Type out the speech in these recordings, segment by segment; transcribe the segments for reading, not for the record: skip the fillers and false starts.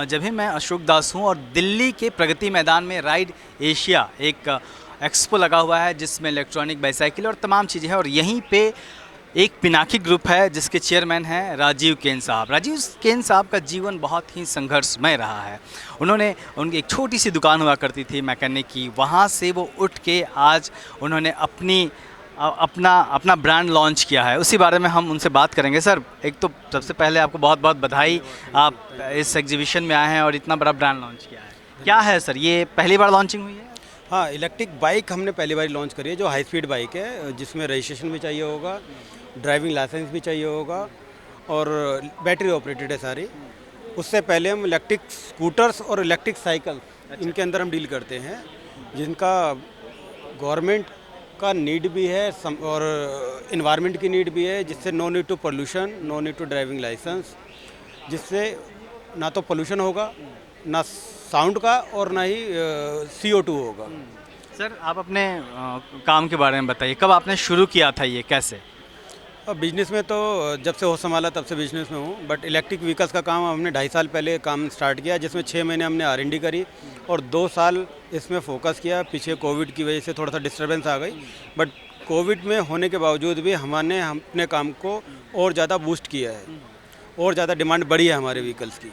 जब भी मैं अशोक दास हूँ और दिल्ली के प्रगति मैदान में राइड एशिया एक एक्सपो लगा हुआ है जिसमें इलेक्ट्रॉनिक बाईसाइकिल और तमाम चीज़ें हैं और यहीं पे एक पिनाकी ग्रुप है जिसके चेयरमैन हैं राजीव केन साहब। राजीव केन साहब का जीवन बहुत ही संघर्षमय रहा है। उनकी एक छोटी सी दुकान हुआ करती थी मैकेनिक की, वहाँ से वो उठ के आज उन्होंने अपना ब्रांड लॉन्च किया है। उसी बारे में हम उनसे बात करेंगे। सर, एक तो सबसे पहले आपको बहुत बहुत बधाई, आप इस एग्जीबिशन में आए हैं और इतना बड़ा ब्रांड लॉन्च किया है। क्या है सर, ये पहली बार लॉन्चिंग हुई है? हाँ, इलेक्ट्रिक बाइक हमने पहली बार लॉन्च करी है जो हाई स्पीड बाइक है, जिसमें रजिस्ट्रेशन भी चाहिए होगा, ड्राइविंग लाइसेंस भी चाहिए होगा और बैटरी ऑपरेटेड है सारी। उससे पहले हम इलेक्ट्रिक स्कूटर्स और इलेक्ट्रिक साइकिल इनके अंदर हम डील करते हैं, जिनका गवर्नमेंट का नीड भी है और इन्वायरमेंट की नीड भी है, जिससे no need to pollution, no need to driving licence, जिससे ना तो पोल्यूशन होगा, ना साउंड का और ना ही CO2 होगा। सर, आप अपने काम के बारे में बताइए, कब आपने शुरू किया था, ये कैसे? अब बिजनेस में तो जब से होश संभाला तब से बिजनेस में हूँ, बट इलेक्ट्रिक व्हीकल्स का काम हमने 2.5 साल पहले काम स्टार्ट किया, जिसमें 6 महीने हमने R&D करी और 2 साल इसमें फोकस किया। पीछे कोविड की वजह से थोड़ा सा डिस्टर्बेंस आ गई, बट कोविड में होने के बावजूद भी हमने अपने काम को और ज़्यादा बूस्ट किया है और ज़्यादा डिमांड बढ़ी है हमारे व्हीकल्स की।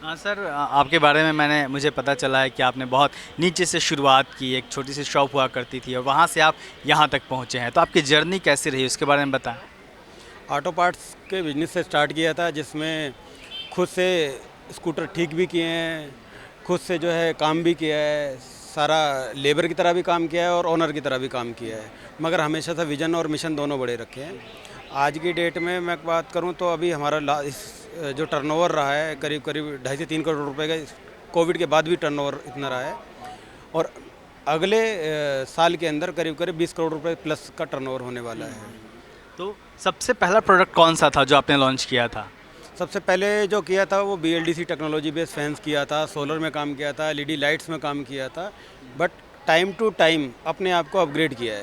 हाँ सर, आपके बारे में मुझे पता चला है कि आपने बहुत नीचे से शुरुआत की, एक छोटी सी शॉप हुआ करती थी और वहाँ से आप यहाँ तक पहुँचे हैं। तो आपकी जर्नी कैसी रही, उसके बारे में बताएं। ऑटो पार्ट्स के बिजनेस से स्टार्ट किया था, जिसमें खुद से स्कूटर ठीक भी किए हैं, खुद से जो है काम भी किया है, सारा लेबर की तरह भी काम किया है और ओनर की तरह भी काम किया है, मगर हमेशा से विजन और मिशन दोनों बड़े रखे हैं। आज की डेट में मैं बात करूं तो अभी हमारा जो टर्नओवर रहा है करीब 2.5 से 3 करोड़ रुपए का, कोविड के बाद भी टर्नओवर इतना रहा है और अगले साल के अंदर करीब 20 करोड़ रुपए प्लस का टर्नओवर होने वाला है। तो सबसे पहला प्रोडक्ट कौन सा था जो आपने लॉन्च किया था? सबसे पहले जो किया था वो BLDC टेक्नोलॉजी बेस्ड फैंस किया था, सोलर में काम किया था, LED लाइट्स में काम किया था, बट टाइम टू टाइम अपने आप को अपग्रेड किया है।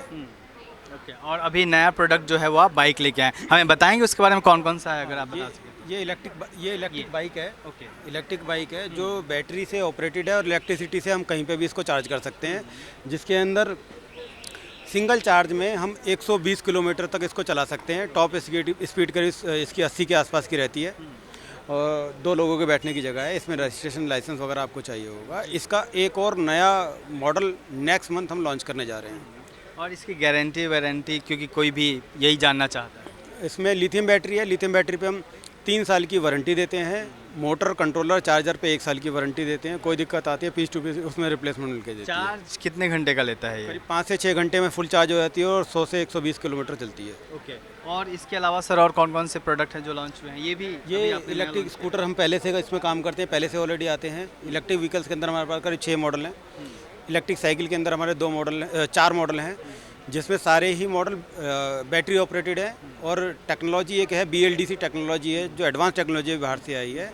ओके, और अभी नया प्रोडक्ट जो है वो आप बाइक लेके आए, हमें बताएंगे उसके बारे में कौन कौन सा है, अगर आप बता सकें। ये इलेक्ट्रिक बाइक है। ओके, इलेक्ट्रिक बाइक है जो बैटरी से ऑपरेटेड है और इलेक्ट्रिसिटी से हम कहीं पे भी इसको चार्ज कर सकते हैं, जिसके अंदर सिंगल चार्ज में हम 120 किलोमीटर तक इसको चला सकते हैं। टॉप स्पीड करीब इसकी 80 के आसपास की रहती है और 2 लोगों के बैठने की जगह है। इसमें रजिस्ट्रेशन लाइसेंस वगैरह आपको चाहिए होगा। इसका एक और नया मॉडल नेक्स्ट मंथ हम लॉन्च करने जा रहे हैं। और इसकी गारंटी वारंटी, क्योंकि कोई भी यही जानना चाहता है। इसमें लिथियम बैटरी है। लिथियम बैटरी पे हम 3 साल की वारंटी देते हैं। मोटर, कंट्रोलर, चार्जर पे 1 साल की वारंटी देते हैं। कोई दिक्कत आती है पीस टू पीस उसमें रिप्लेसमेंट मिलकर देती है। चार्ज कितने घंटे का लेता है ये? करीब 5 से 6 घंटे में फुल चार्ज हो जाती है और 100 से 120 किलोमीटर चलती है। ओके, और इसके अलावा सर और कौन कौन से प्रोडक्ट हैं जो लॉन्च हुए हैं? ये इलेक्ट्रिक स्कूटर हम पहले से इसमें काम करते हैं, पहले से ऑलरेडी आते हैं। इलेक्ट्रिक व्हीकल्स के अंदर हमारे पास करीब 6 मॉडल हैं। इलेक्ट्रिक साइकिल के अंदर हमारे 4 मॉडल हैं, जिसमें सारे ही मॉडल बैटरी ऑपरेटेड है और टेक्नोलॉजी एक है BLDC टेक्नोलॉजी है, जो एडवांस टेक्नोलॉजी बाहर से आई है,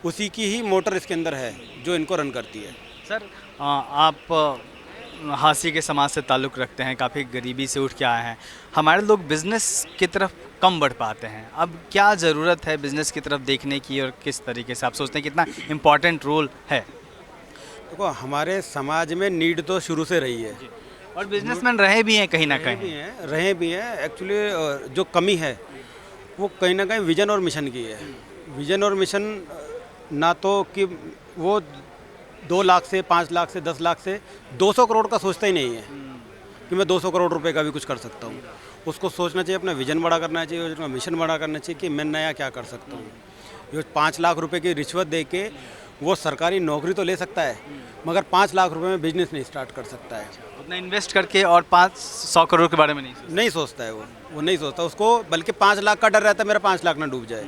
उसी की ही मोटर इसके अंदर है जो इनको रन करती है। सर, आप हाशिए के समाज से ताल्लुक़ रखते हैं, काफ़ी गरीबी से उठ के आए हैं। हमारे लोग बिज़नेस की तरफ कम बढ़ पाते हैं, अब क्या ज़रूरत है बिज़नेस की तरफ देखने की और किस तरीके से आप सोचते हैं कितना इम्पॉर्टेंट रोल है? देखो, हमारे समाज में नीड तो शुरू से रही है और बिजनेसमैन रहे भी हैं कहीं ना कहीं। रहे भी हैं। एक्चुअली जो कमी है वो कहीं ना कहीं विजन और मिशन की है। विजन और मिशन ना तो कि वो 2 लाख से 5 लाख से 10 लाख से 200 करोड़ का सोचता ही नहीं है कि मैं 200 करोड़ रुपए का भी कुछ कर सकता हूँ। उसको सोचना चाहिए, अपना विजन बड़ा करना चाहिए, अपना मिशन बड़ा करना चाहिए कि मैं नया क्या कर सकता हूँ। जो 5 लाख रुपए की रिश्वत दे के वो सरकारी नौकरी तो ले सकता है, मगर 5 लाख रुपए में बिजनेस नहीं स्टार्ट कर सकता है। उतना इन्वेस्ट करके और 500 करोड़ के बारे में नहीं सोचता है। वो नहीं सोचता, उसको बल्कि 5 लाख का डर रहता है, मेरा 5 लाख ना डूब जाए।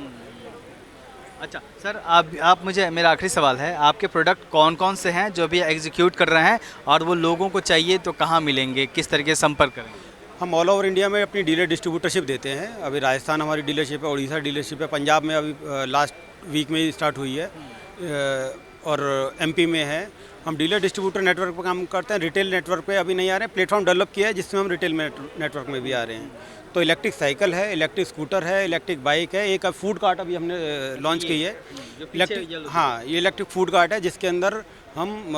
अच्छा सर, आप मुझे, मेरा आखिरी सवाल है, आपके प्रोडक्ट कौन कौन से हैं जो अभी एग्जीक्यूट कर रहे हैं और वो लोगों को चाहिए तो कहाँ मिलेंगे, किस तरीके से संपर्क करेंगे? हम ऑल ओवर इंडिया में अपनी डीलर डिस्ट्रीब्यूटरशिप देते हैं। अभी राजस्थान हमारी डीलरशिप है, उड़ीसा डीलरशिप है, पंजाब में अभी लास्ट वीक में ही स्टार्ट हुई है और MP में है। हम डीलर डिस्ट्रीब्यूटर नेटवर्क पर काम करते हैं। रिटेल नेटवर्क पे अभी नहीं आ रहे हैं, प्लेटफॉर्म डेवलप किया है जिसमें हम रिटेल नेटवर्क में भी आ रहे हैं। तो इलेक्ट्रिक साइकिल है, इलेक्ट्रिक स्कूटर है, इलेक्ट्रिक बाइक है, एक फूड कार्ट अभी हमने लॉन्च की है। इलेक्ट्रिक, हाँ, ये इलेक्ट्रिक फूड कार्ट है जिसके अंदर हम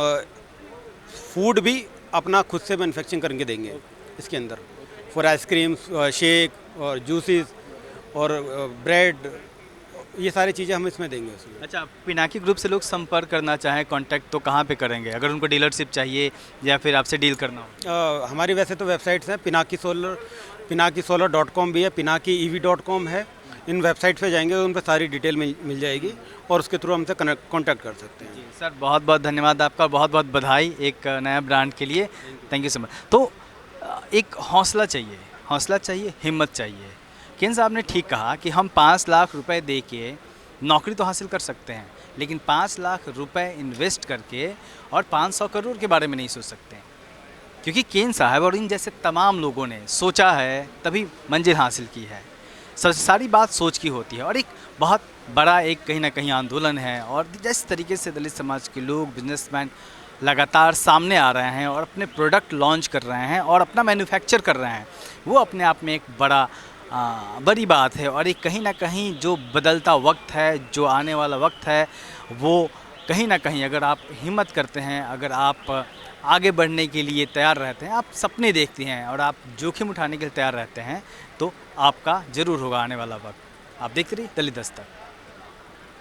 फूड भी अपना खुद से मैन्युफैक्चरिंग करके देंगे इसके अंदर, फॉर आइसक्रीम्स, शेक और जूसेस और ब्रेड, ये सारी चीज़ें हम इसमें देंगे उसमें। अच्छा, पिनाकी ग्रुप से लोग संपर्क करना चाहें कांटेक्ट तो कहाँ पे करेंगे, अगर उनको डीलरशिप चाहिए या फिर आपसे डील करना हो? हमारी वैसे तो वेबसाइट्स हैं, pinaki solar.com भी है, pinakiev.com है। इन वेबसाइट पे जाएंगे तो उन पर सारी डिटेल मिल जाएगी और उसके थ्रू हमसे कांटेक्ट कर सकते हैं। जी सर, बहुत बहुत धन्यवाद आपका, बहुत बहुत बधाई एक नया ब्रांड के लिए। Thank you so much. तो एक हौसला चाहिए, हिम्मत चाहिए। केन साहब ने ठीक कहा कि हम 5 लाख रुपए दे के नौकरी तो हासिल कर सकते हैं, लेकिन 5 लाख रुपए इन्वेस्ट करके और 500 करोड़ के बारे में नहीं सोच सकते हैं, क्योंकि केन साहब और इन जैसे तमाम लोगों ने सोचा है तभी मंजिल हासिल की है। सारी बात सोच की होती है और एक बहुत बड़ा एक कहीं ना कहीं आंदोलन है। और जिस तरीके से दलित समाज के लोग, बिजनेसमैन लगातार सामने आ रहे हैं और अपने प्रोडक्ट लॉन्च कर रहे हैं और अपना मैन्युफैक्चर कर रहे हैं, वो अपने आप में एक बड़ी बात है। और एक कहीं ना कहीं जो बदलता वक्त है, जो आने वाला वक्त है, वो कहीं ना कहीं अगर आप हिम्मत करते हैं, अगर आप आगे बढ़ने के लिए तैयार रहते हैं, आप सपने देखते हैं और आप जोखिम उठाने के लिए तैयार रहते हैं, तो आपका ज़रूर होगा आने वाला वक्त। आप देखते रहिए दलित दस्तक।